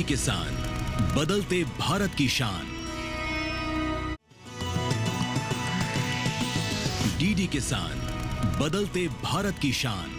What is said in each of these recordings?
किसान, बदलते भारत की शान। डीडी किसान, बदलते भारत की शान।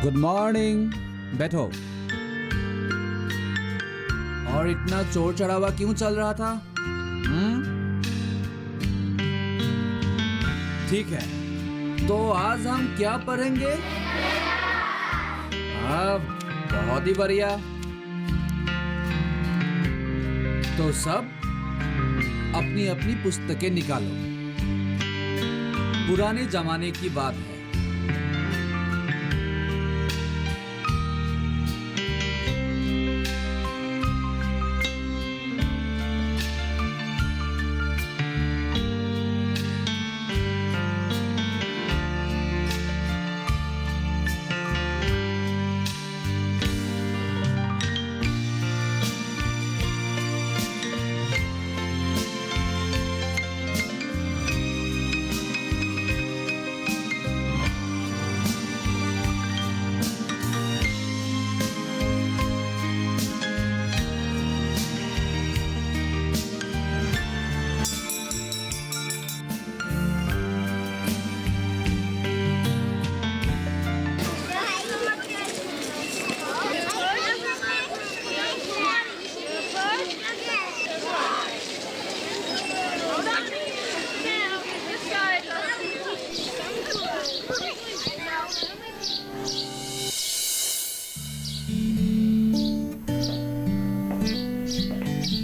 Good morning. बैठो। और इतना चोर चढ़ावा क्यों चल रहा था? ठीक है, तो आज हम क्या पढ़ेंगे? बहुत ही बढ़िया। तो सब अपनी अपनी पुस्तकें निकालो। पुराने जमाने की बात है।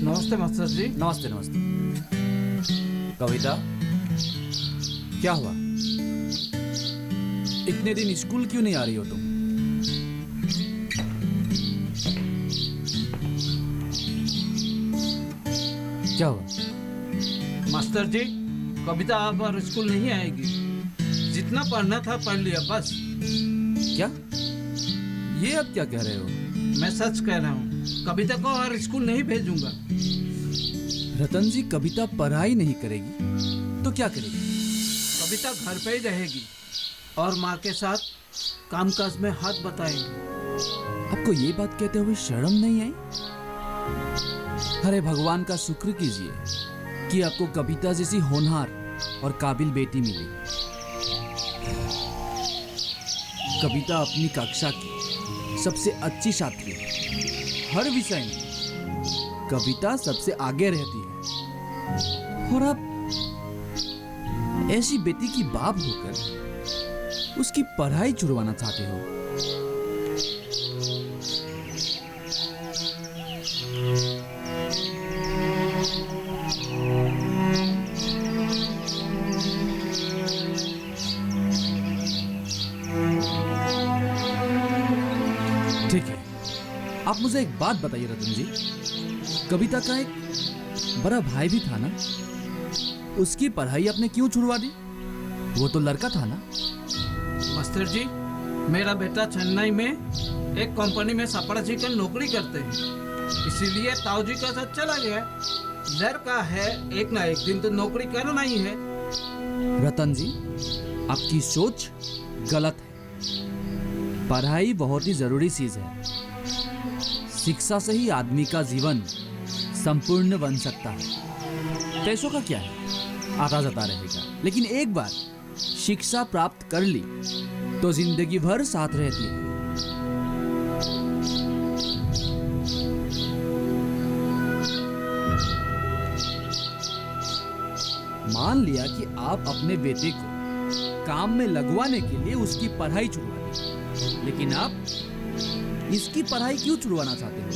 नमस्ते मास्टर जी। नमस्ते नमस्ते। कविता, क्या हुआ? इतने दिन स्कूल क्यों नहीं आ रही हो तुम? क्या हुआ? मास्टर जी, कविता अब और स्कूल नहीं आएगी। जितना पढ़ना था पढ़ लिया बस। क्या? ये अब क्या कह रहे हो? मैं सच कह रहा हूँ, कविता को और स्कूल नहीं भेजूंगा। रतन जी, कविता पढ़ाई नहीं करेगी तो क्या करेगी? कविता घर पे ही रहेगी और माँ के साथ कामकाज में हाथ बटाएगी। आपको ये बात कहते हुए शर्म नहीं आई? अरे भगवान का शुक्र कीजिए कि आपको कविता जैसी होनहार और काबिल बेटी मिली। कविता अपनी कक्षा की सबसे अच्छी छात्री है। हर विषय में कविता सबसे आगे रहती है। और आप ऐसी बेटी की बाप होकर उसकी पढ़ाई छुड़वाना चाहते हो? ठीक है, आप मुझे एक बात बताइए रतन जी, कविता का एक बड़ा भाई भी था ना? उसकी पढ़ाई आपने क्यों छुड़वा दी? वो तो लड़का था ना? मास्टर जी, मेरा बेटा चेन्नई में एक कंपनी में सपड़ा जी का नौकरी करते हैं, इसीलिए ताऊ जी का साथ चला गया। लड़का है, एक ना एक दिन तो नौकरी करना ही है। रतन जी, आपकी सोच गलत है। पढ़ाई बहुत ही जरूरी चीज है। शिक्षा से ही आदमी का जीवन संपूर्ण बन सकता है। पैसों का क्या है, आता जाता रहेगा, लेकिन एक बार शिक्षा प्राप्त कर ली तो जिंदगी भर साथ रहती है। मान लिया कि आप अपने बेटे को काम में लगवाने के लिए उसकी पढ़ाई छुड़वा दी, लेकिन आप इसकी पढ़ाई क्यों छुड़वाना चाहते हो?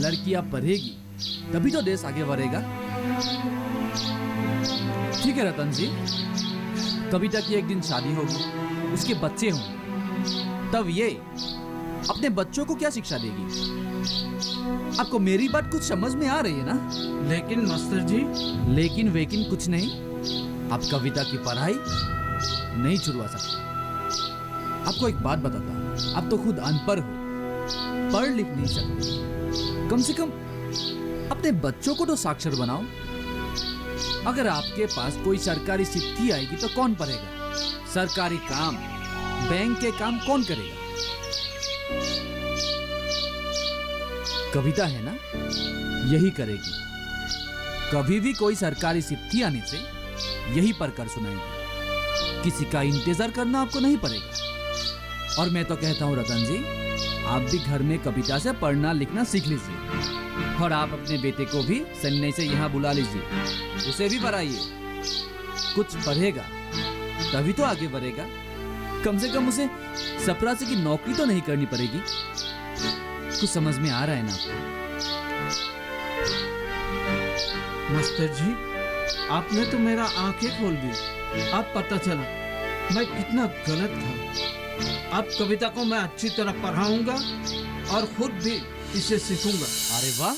लड़की आप पढ़ेगी तभी तो देश आगे बढ़ेगा। ठीक है रतन जी, कविता की एक दिन शादी होगी, उसके बच्चे होंगे, तब ये अपने बच्चों को क्या शिक्षा देगी? आपको मेरी बात कुछ समझ में आ रही है ना? लेकिन मास्टर जी, लेकिन वेकिन कुछ नहीं। आप कविता की पढ़ाई नहीं छुड़वा सकते। आपको एक बात बताता हूँ, आप तो खुद अनपढ़ हो, पढ़ लिख नहीं सकते। कम से कम अपने बच्चों को तो साक्षर बनाओ। अगर आपके पास कोई सरकारी चिट्ठी आएगी तो कौन पढ़ेगा? सरकारी काम, बैंक के काम कौन करेगा? कविता है ना, यही करेगी। कभी भी कोई सरकारी चिट्ठी आने से यही पढ़कर सुनाएगी। किसी का इंतजार करना आपको नहीं पड़ेगा। और मैं तो कहता हूँ रतन जी, आप भी घर में कविता से पढ़ना लिखना सीख लीजिए। और आप अपने बेटे को भी चेन्नई से यहाँ बुला लीजिए, उसे भी पढ़ाइए। कुछ पढ़ेगा तभी तो आगे बढ़ेगा। कम से कम उसे चपरासी की नौकरी तो नहीं करनी पड़ेगी। कुछ समझ में आ रहा है ना आपको? मास्टर जी, आपने तो मेरा आंखें खोल दी। अब पता चला मैं कितना गलत था। अब कविता को मैं अच्छी तरह पढ़ाऊंगा और खुद भी इसे सीखूंगा। अरे वाह,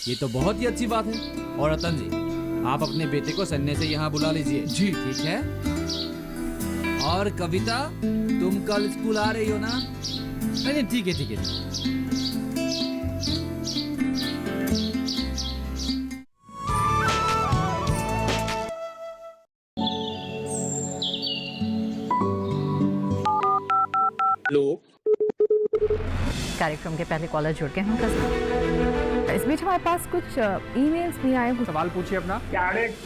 ये तो बहुत ही अच्छी बात है। और रतन जी, आप अपने बेटे को चेन्नई से यहाँ बुला लीजिए। जी ठीक है। और कविता, तुम कल स्कूल आ रही हो ना? नहीं ठीक है ठीक है। कार्यक्रम के पहले कॉलर जुड़ गए हैं कसम। इस बीच हमारे पास कुछ ईमेल्स भी आए हैं। सवाल पूछिए अपना।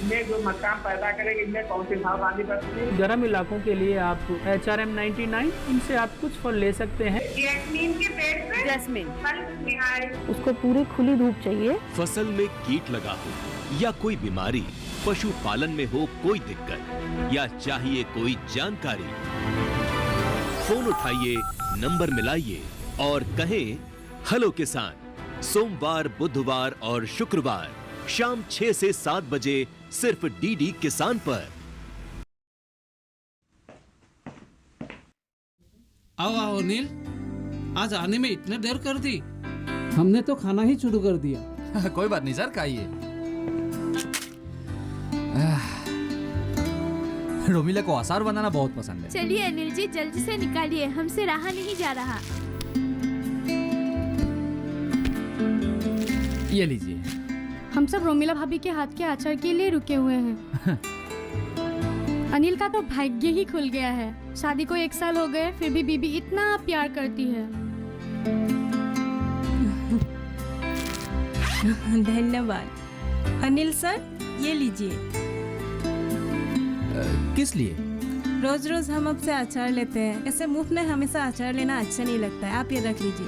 में जो मकान पैदा करेगी, इनमें कौन सी सावधानी बरतनी है? गर्म इलाकों के लिए आप HRM 99 इनसे आप कुछ फल ले सकते हैं। जैस्मीन के पेड़ पे जैस्मिन, फल निहार। उसको पूरी खुली धूप चाहिए। फसल में कीट लगा हो या कोई बीमारी, पशुपालन में हो कोई दिक्कत या चाहिए कोई जानकारी, फोन उठाइए, नंबर मिलाइए और कहें हेलो किसान। सोमवार, बुधवार और शुक्रवार शाम 6 से 7 बजे सिर्फ डीडी किसान पर। आओ आओ नील, आज आने में इतने देर कर दी। हमने तो खाना ही शुरू कर दिया। कोई बात नहीं सर, खाइए। रोमिला को अचार बनाना बहुत पसंद है। चलिए अनिल जी, जल्दी से निकालिए, हमसे रहा नहीं जा रहा। ये लीजिए। हम सब रोमिला भाभी के हाथ के अचार के लिए रुके हुए हैं। अनिल का तो भाग्य ही खुल गया है। शादी को 1 साल हो गए, फिर भी बीबी इतना प्यार करती है। धन्यवाद। अनिल सर, ये लीजिए। किस लिए? रोज रोज हम आपसे अचार लेते हैं, ऐसे मुफ्त में हमेशा अचार लेना अच्छा नहीं लगता है। आप ये रख लीजिए।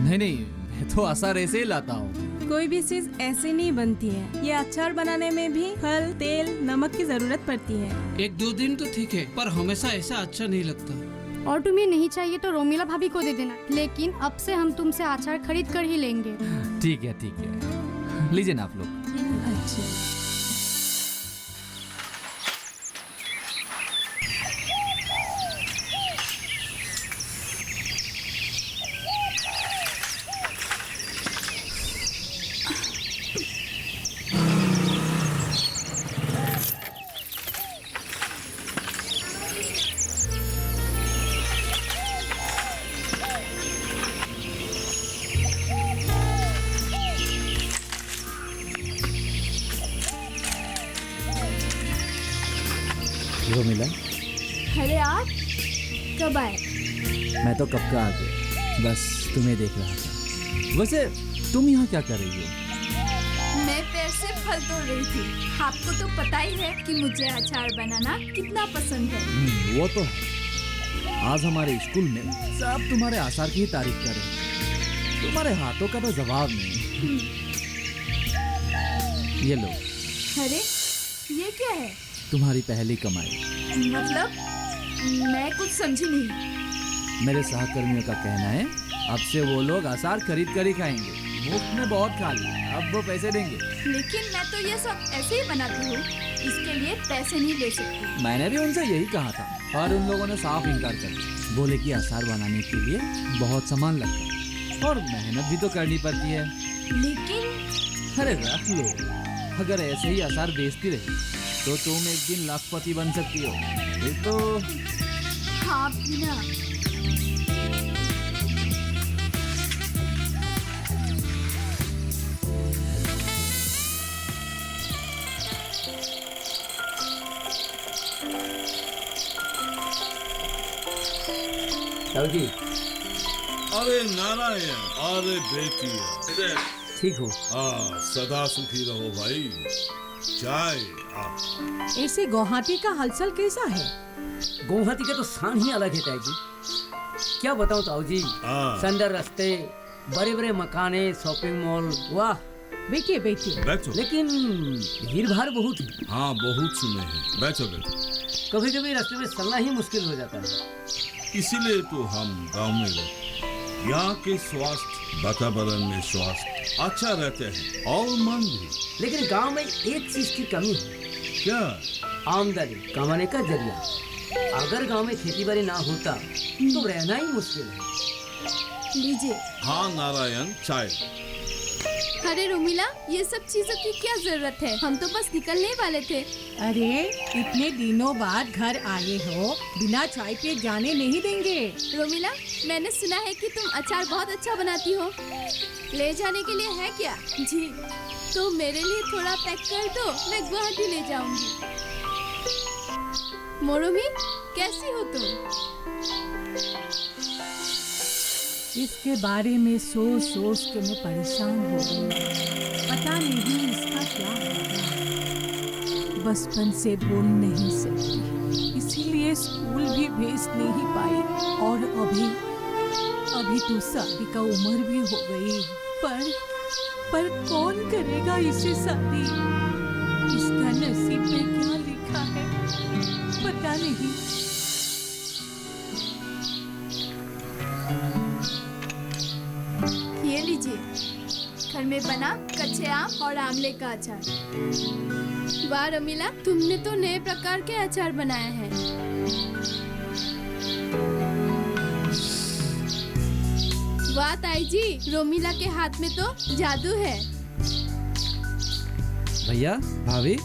नहीं, मैं तो अचार ऐसे ही लाता हूँ। कोई भी चीज ऐसे नहीं बनती है। ये अचार बनाने में भी फल, तेल, नमक की जरूरत पड़ती है। 1-2 दिन तो ठीक है, पर हमेशा ऐसा अच्छा नहीं लगता। और तुम्हें नहीं चाहिए तो रोमिला भाभी को दे देना, लेकिन अब से हम तुमसे अचार खरीद कर ही लेंगे। ठीक है, लीजिए ना आप लोग। अच्छा। जो मिला। अरे आप कब आए? मैं तो कब का आ गया, बस तुम्हें देख रहा था। वैसे तुम यहाँ क्या कर रही हो? मैं पैर से फल तोड़ रही थी। आपको तो पता ही है कि मुझे अचार बनाना कितना पसंद है। वो तो है। आज हमारे स्कूल में सब तुम्हारे आचार की ही तारीफ कर रहे हैं। तुम्हारे हाथों का तो जवाब नहीं। ये लो, अरे ये क्या है? तुम्हारी पहली कमाई। मतलब मैं कुछ समझी नहीं। मेरे सहकर्मियों का कहना है अब से वो लोग अचार खरीद कर ही खाएंगे। मुफ्त में बहुत खा लिया, अब वो पैसे देंगे। लेकिन मैं तो ये सब ऐसे ही बनाती हूँ, इसके लिए पैसे नहीं ले सकती। मैंने भी उनसे यही कहा था और उन लोगों ने साफ इनकार कर दिया। बोले कि अचार बनाने के लिए बहुत सामान लगता है और मेहनत भी तो करनी पड़ती है। लेकिन अरे रख लो, अगर ऐसे ही अचार बेचती रही तो तुम एक दिन लाखपति बन सकती हो। ये तो हाँ भी ना। जी। अरे नारायण, अरे बेटी, ठीक हो? हाँ, सदा सुखी रहो भाई। चाय। ऐसे गुवाहाटी का हलचल कैसा है? गुवाहाटी का तो शान ही अलग है ताऊ जी। क्या बताऊं ताऊ जी, सुंदर रास्ते, बड़े बड़े मकाने, शॉपिंग मॉल, वाह। बैठिए बैठिए। बैठो। लेकिन भीड़ भाड़ बहुत है। हाँ, बहुत सुने हैं। बैठो बैठो। कभी कभी रास्ते में चलना ही मुश्किल हो जाता है। इसीलिए तो हम गांव में रहते। यहाँ के स्वास्थ्य, वातावरण में स्वास्थ्य अच्छा रहते हैं और मन भी। लेकिन गांव में एक चीज की कमी है। क्या? आमदनी कमाने का जरिया। अगर गांव में खेती बाड़ी ना होता तो रहना ही मुश्किल है। लीजिए। हाँ नारायण, चाय। अरे रोमिला, ये सब चीजों की क्या जरूरत है? हम तो बस निकलने वाले थे। अरे इतने दिनों बाद घर आए हो, बिना चाय पे जाने नहीं देंगे। रोमिला, मैंने सुना है कि तुम अचार बहुत अच्छा बनाती हो। ले जाने के लिए है क्या? जी, तो मेरे लिए थोड़ा पैक कर दो, मैं गुवाहाटी ले जाऊंगी। मोरोमी, कैसी हो तुम? इसके बारे में सोच सोच के मैं परेशान हो गई। पता नहीं इसका क्या होगा। बचपन से बोल नहीं सकती, इसीलिए स्कूल भी भेज नहीं पाई। और अभी तो शादी का उम्र भी हो गई। पर कौन करेगा इसे शादी? इसका नसीब में क्या लिखा है पता नहीं। ये लीजिए, घर में बना कच्चे आम और आमले का अचार। वाह रमीला, तुमने तो नए प्रकार के अचार बनाए हैं। वाह ताई जी, रोमिला के हाथ में तो जादू है। भैया, भाभी,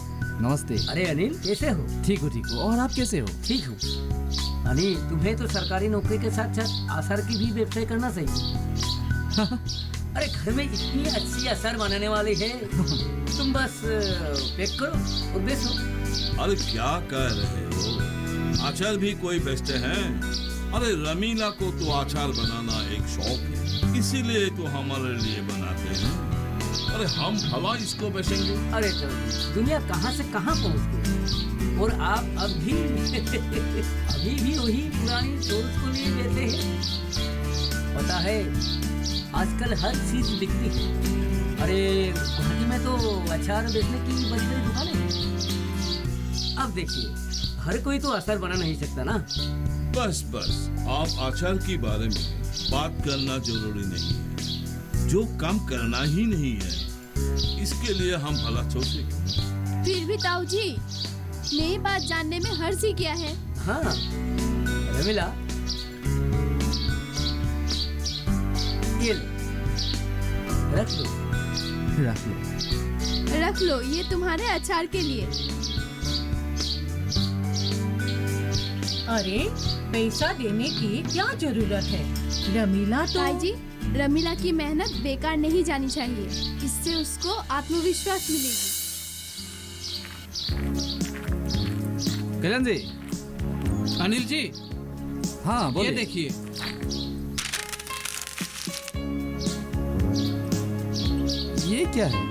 नमस्ते। अरे अनिल, कैसे हो? ठीक हो। और आप कैसे हो? ठीक हूँ। अनिल, तुम्हें तो सरकारी नौकरी के साथ साथ आचार की भी व्यवसाय करना चाहिए। अरे घर में इतनी अच्छी अचार बनाने वाली है, तुम बस पैक करो और बेचो। अरे क्या कह रहे हो? अचार भी कोई बेचते हैं? अरे रमीला को तो अचार बनाना एक शौक है, इसीलिए तो हमारे लिए बनाते हैं। अरे हम भला इसको बेचेंगे? अरे तो दुनिया कहाँ से कहाँ पहुँच गई और आप अभी भी वही पुरानी सोच को लिए लेते हैं। पता है, आजकल हर चीज बिकती है। अरे गुवाहाटी में तो अचार बेचने की बड़ी बड़ी दुकानें हैं। अब देखिए, हर कोई तो अचार बना नहीं सकता ना। बस आप अचार के बारे में बात करना जरूरी नहीं है। जो काम करना ही नहीं है, इसके लिए हम भला सोचेंगे। फिर भी ताऊ जी, नई बात जानने में हर्ज ही क्या है? हाँ रमीला, ये रख लो, ये तुम्हारे अचार के लिए। अरे पैसा देने की क्या जरूरत है? रमीला तो ताई जी, रमीला की मेहनत बेकार नहीं जानी चाहिए। इससे उसको आत्मविश्वास मिलेगी। कल्याण जी, अनिल जी, हाँ ये बोलिए। देखिए, ये क्या है?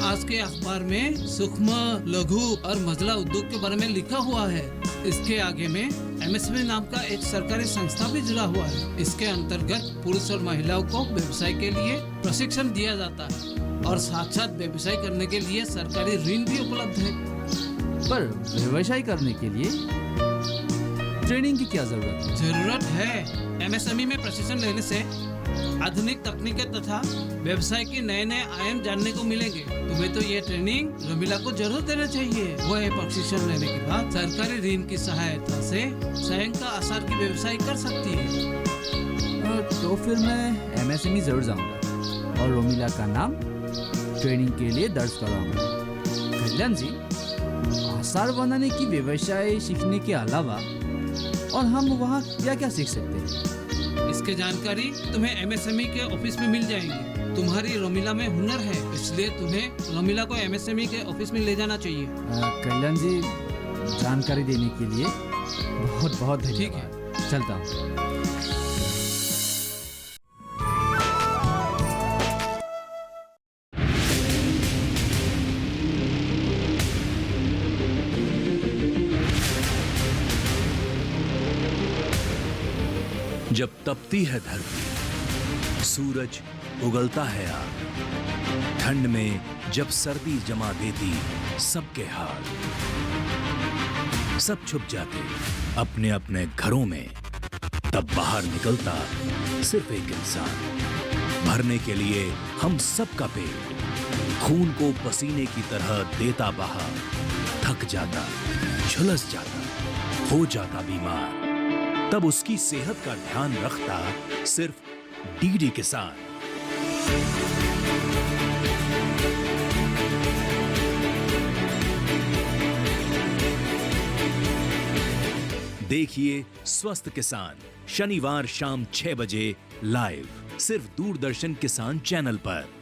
आज के अखबार में सूक्ष्म, लघु और मझला उद्योग के बारे में लिखा हुआ है। इसके आगे में एमएसएमई नाम का एक सरकारी संस्था भी जुड़ा हुआ है। इसके अंतर्गत पुरुष और महिलाओं को व्यवसाय के लिए प्रशिक्षण दिया जाता है और साथ साथ व्यवसाय करने के लिए सरकारी ऋण भी उपलब्ध है। पर व्यवसाय करने के लिए ट्रेनिंग की क्या जरूरत है? जरूरत है। एमएसएमई में प्रशिक्षण लेने से आधुनिक तकनीकें तथा व्यवसाय के नए नए आयाम जानने को मिलेंगे। तुम्हें तो ये ट्रेनिंग रमीला को जरूर देना चाहिए। वो ये प्रशिक्षण लेने के बाद सरकारी ऋण की सहायता से स्वयं का आसार की व्यवसाय कर सकती है। तो फिर मैं एमएसएमई जरूर जाऊंगा और रोमिला का नाम ट्रेनिंग के लिए दर्ज कराऊंगा। कल्याण जी, आसार बनाने की व्यवसाय सीखने के अलावा और हम वहाँ क्या क्या सीख सकते हैं? इसके जानकारी तुम्हें एमएसएमई के ऑफिस में मिल जाएंगी। तुम्हारी रोमिला में हुनर है, इसलिए तुम्हें रोमिला को एमएसएमई के ऑफिस में ले जाना चाहिए। कल्याण जी, जानकारी देने के लिए बहुत बहुत धन्यवाद। ठीक है, चलता हूँ। जब तपती है धरती, सूरज उगलता है आग, ठंड में जब सर्दी जमा देती सबके हाल, सब छुप जाते अपने अपने घरों में, तब बाहर निकलता सिर्फ एक इंसान, भरने के लिए हम सबका पेट, खून को पसीने की तरह देता बहा, थक जाता, झुलस जाता, हो जाता बीमार, तब उसकी सेहत का ध्यान रखता सिर्फ डीडी किसान। देखिए स्वस्थ किसान शनिवार शाम 6 बजे लाइव, सिर्फ दूरदर्शन किसान चैनल पर।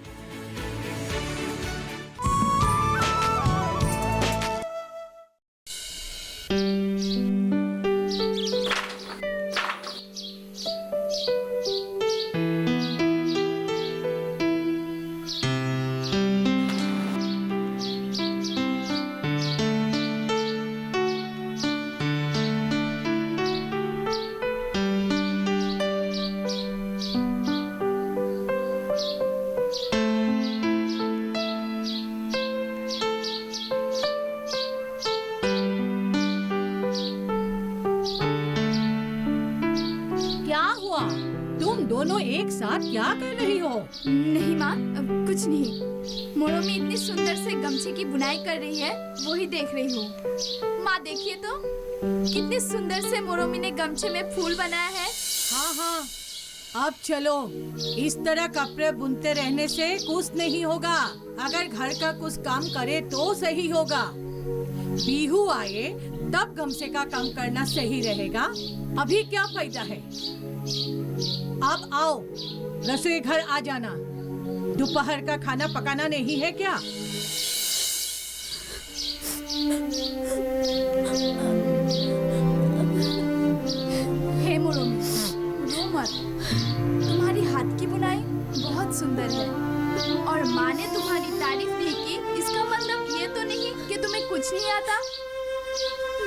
दोनों एक साथ क्या कर रही हो? नहीं माँ, कुछ नहीं। मोरोमी इतनी सुंदर से गमछे की बुनाई कर रही है, वो ही देख रही हूँ। माँ देखिए तो, कितनी सुंदर से मोरोमी ने गमछे में फूल बनाया है। हाँ हाँ, अब चलो। इस तरह कपड़े बुनते रहने से कुछ नहीं होगा। अगर घर का कुछ काम करे तो सही होगा। बीहू आए तब गमछे का काम करना सही रहेगा। अभी क्या फायदा है? अब आओ, रसोई घर आ जाना। दोपहर का खाना पकाना नहीं है क्या? हे मोरोमी, रो मत। तुम्हारी हाथ की बुनाई बहुत सुंदर है और माँ ने तुम्हारी तारीफ नहीं की, इसका मतलब ये तो नहीं कि तुम्हें कुछ नहीं आता।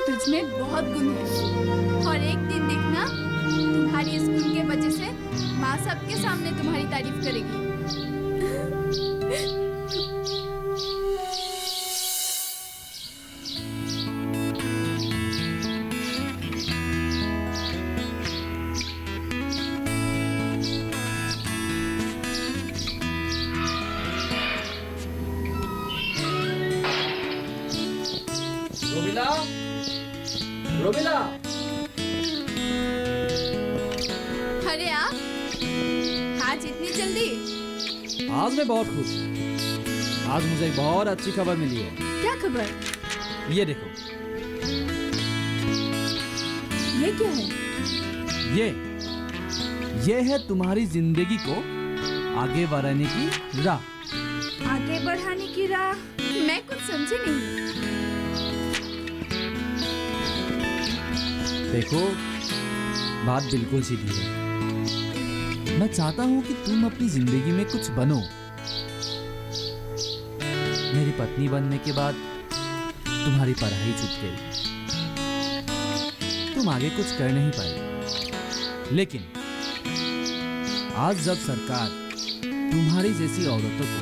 तुझ में बहुत गुण है और एक दिन देखना, तुम्हारी इस गुण के वजह से माँ सबके सामने तुम्हारी तारीफ करेगी। रोमिला, रोमिला। अरे आप आज इतनी जल्दी? आज मैं बहुत खुश। आज मुझे एक बहुत अच्छी खबर मिली है। क्या खबर? ये देखो। ये क्या है? ये है तुम्हारी जिंदगी को आगे बढ़ाने की राह। आगे बढ़ाने की राह? मैं कुछ समझी नहीं। देखो, बात बिल्कुल सीधी है। मैं चाहता हूं कि तुम अपनी जिंदगी में कुछ बनो। मेरी पत्नी बनने के बाद तुम्हारी पढ़ाई छूट गई, तुम आगे कुछ कर नहीं पाए। लेकिन आज जब सरकार तुम्हारी जैसी औरतों को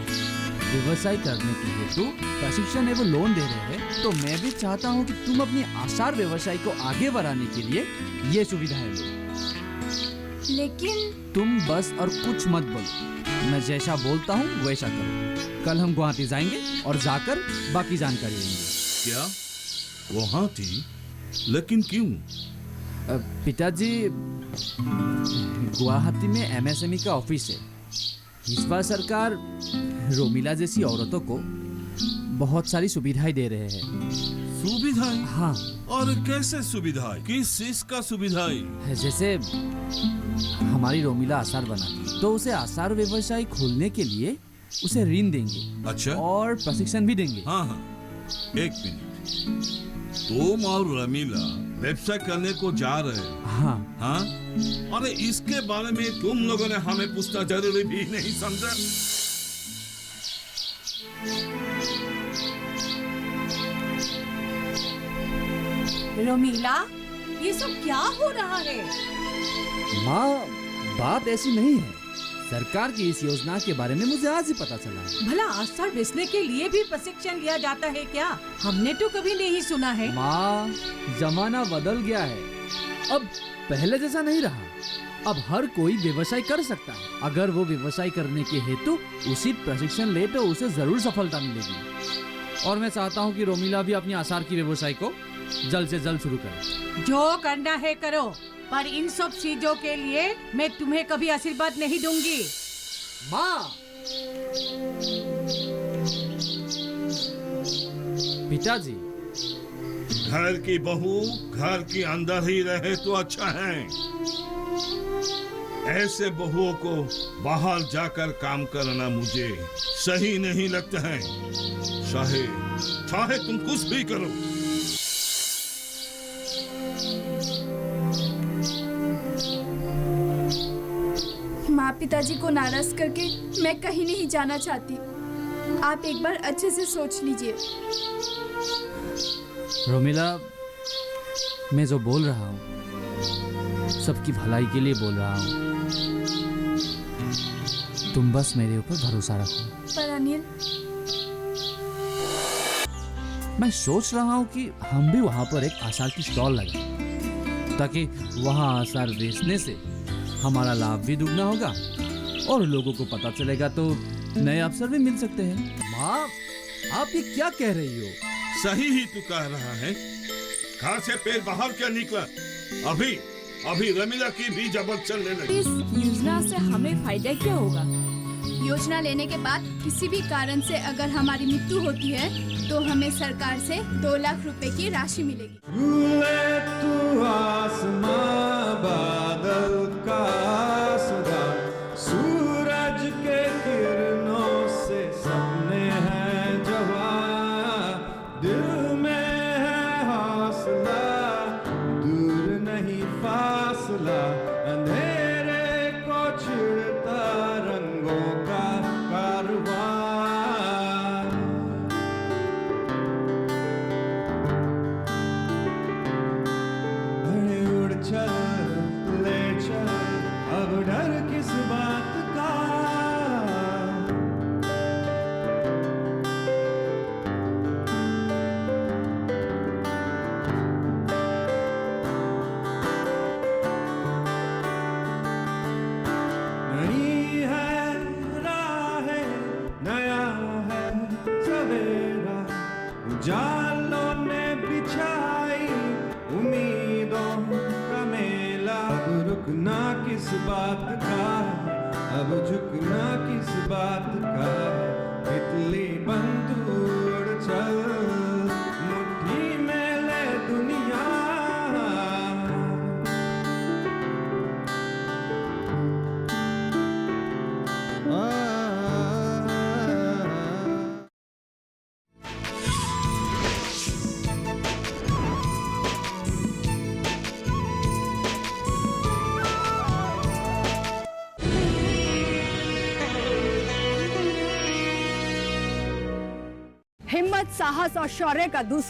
व्यवसाय करने के हेतु प्रशिक्षण एवं लोन दे रहे हैं, तो मैं भी चाहता हूं कि तुम अपनी आचार व्यवसाय को आगे बढ़ाने के लिए ये सुविधाएं लो। लेकिन तुम बस और कुछ मत बोलो, मैं जैसा बोलता हूँ वैसा करो। कल हम गुवाहाटी जाएंगे और जाकर बाकी जानकारी लेंगे। क्या गुवाहाटी? लेकिन क्यों? पिताजी, गुवाहाटी में एमएसएमई का ऑफिस है। इस बार सरकार रोमिला जैसी औरतों को बहुत सारी सुविधाएं दे रहे हैं। सुविधाएं? हाँ। और कैसे सुविधाएं? किस चीज का सुविधाएं? जैसे हमारी रोमिला आचार बनाती, तो उसे आचार व्यवसाय खोलने के लिए उसे ऋण देंगे। अच्छा। और प्रशिक्षण भी देंगे। हाँ हाँ, एक मिनट। तुम और रमीला व्यवसाय करने को जा रहे हो? हाँ। हाँ? अरे इसके बारे में तुम लोगों ने हमें पूछना जरूरी भी नहीं समझा? रोमिला, ये सब क्या हो रहा है? माँ, बात ऐसी नहीं है। सरकार की इस योजना के बारे में मुझे आज ही पता चला। भला आचार बेचने के लिए भी प्रशिक्षण लिया जाता है क्या? हमने तो कभी नहीं सुना है। माँ, जमाना बदल गया है, अब पहले जैसा नहीं रहा। अब हर कोई व्यवसाय कर सकता है। अगर वो व्यवसाय करने के हेतु उचित प्रशिक्षण ले तो उसे जरूर सफलता मिलेगी। और मैं चाहता हूँ कि रोमिला भी अपनी आचार की व्यवसाय को जल्द से जल्द शुरू करे। जो करना है करो, पर इन सब चीजों के लिए मैं तुम्हें कभी आशीर्वाद नहीं दूंगी। माँ! पिताजी, घर की बहू घर के अंदर ही रहे तो अच्छा है। ऐसे बहुओं को बाहर जाकर काम करना मुझे सही नहीं लगता है। चाहे तुम कुछ भी करो। माँ पिताजी को नाराज करके मैं कहीं नहीं जाना चाहती। आप एक बार अच्छे से सोच लीजिए। रोमिला, मैं जो बोल रहा हूँ सबकी भलाई के लिए बोल रहा हूँ। तुम बस मेरे ऊपर भरोसा रखो। पर अनिल, मैं सोच रहा हूँ कि हम भी वहाँ पर एक आचार की स्टॉल लगाएं, ताकि वहाँ आचार बेचने से हमारा लाभ भी दुगना होगा और लोगों को पता चलेगा तो नए अवसर भी मिल सकते हैं। माँ, आप ये क्या कह रही हो? सही ही तू कह रहा है। घर से पैर बाहर क्या निकला? अभी रमीला की भी जबर चलने लगी। इस योजना से हमें फायदा क्या होगा? योजना लेने के बाद किसी भी कारण से अगर हमारी मृत्यु होती है तो हमें सरकार से 2 लाख रुपए की राशि मिलेगी। तू आसमां बादल का सदा, सूरज के किरणों से सपने हैं जवां, दिल में है हौसला, दूर नहीं फासला, अंधेरे को छिड़ता रंगों का कारवां। चल ले चल, अब डर किस बात का? नई है राहें, नया है सवेरा, उजालों ने बिछाई उम्मीदों का मेला। अब रुकना किस बात का, अब झुकना किस बात का? तितली बंदूर चल, मुट्ठी में ले दुनिया। हिम्मत, साहस और शौर्य का दूसरा